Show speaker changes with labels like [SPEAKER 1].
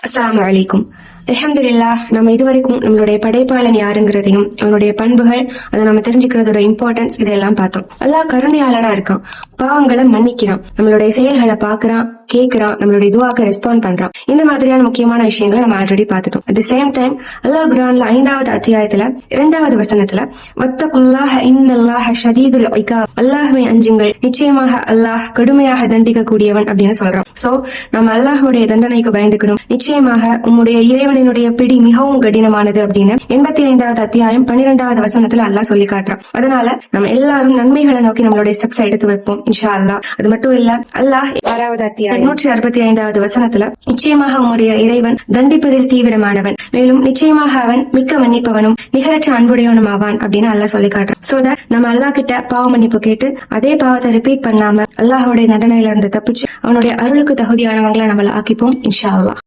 [SPEAKER 1] அஸ்ஸலாமு அலைக்கும். அல்ஹம்துலில்லாஹ், நம்ம இதுவரைக்கும் நம்மளுடைய படைப்பாளன் யாருங்கிறதையும் அவனுடைய பண்புகள், அதை நம்ம தெரிஞ்சுக்கிறதோட இம்பார்ட்டன்ஸ் இதெல்லாம் பார்த்தோம். அல்லாஹ் கருணையாளனா இருக்கான், பாவங்களை மன்னிக்கிறான், நம்மளுடைய செயல்களை பாக்குறான், கேட்கிறான், நம்மளுடைய துவாக்கு ரெஸ்பாண்ட் பண்றான். இந்த மாதிரியான முக்கியமான விஷயங்களை நம்ம ஆல்ரெடி பார்த்துட்டோம். அட் தி சேம் டைம் அல்லாஹ் குர்ஆன்ல 5வது அத்தியாயத்துல 2வது வசனத்துல வத்தகுல்லாஹ இன்னல்லாஹ ஷதீதுல் இகாப், அல்லாஹ்வை அஞ்சுங்கள், நிச்சயமாக அல்லாஹ் கடுமையாக தண்டிக்க கூடியவன் அப்படின்னு சொல்றான். சோ நம்ம அல்லாஹ்வுடைய தண்டனைக்கு பயந்துக்கணும். நிச்சயமாக உம்முடைய இறைவனுடைய பிடி மிகவும் கடினமானது அப்படின்னு 85வது அத்தியாயம் 12வது வசனத்துல அல்லாஹ் சொல்லி காட்டுறான். அதனால நம்ம எல்லாரும் நன்மைகளை நோக்கி நம்மளுடைய ஸ்டெப்ஸ் எடுத்து வைப்போம் இன்ஷா அல்லாஹ். அது மட்டும் இல்ல, அல்லாஹ் 6வது அத்தியாயம் 165வது வசனத்துல நிச்சயமாக உம்முடைய இறைவன் தண்டிப்பதில் தீவிரமானவன், மேலும் நிச்சயமாக அவன் மிக்க மன்னிப்பவனும் நிகரற்ற அன்புடையவனும் ஆவான் அப்படின்னு அல்லாஹ் சொல்லி காட்டுறான். சோ தட் நம்ம அல்லாஹ் கிட்ட பாவ மன்னிப்பு கேட்டு அதே பாவத்தை ரிப்பீட் பண்ணாம அல்லாஹ்வுடைய தண்டனையில இருந்து தப்பிச்சு அவனுடைய அருளுக்கு தகுதியானவங்களை நம்மள ஆக்கிப்போம் இன்ஷா அல்லாஹ்.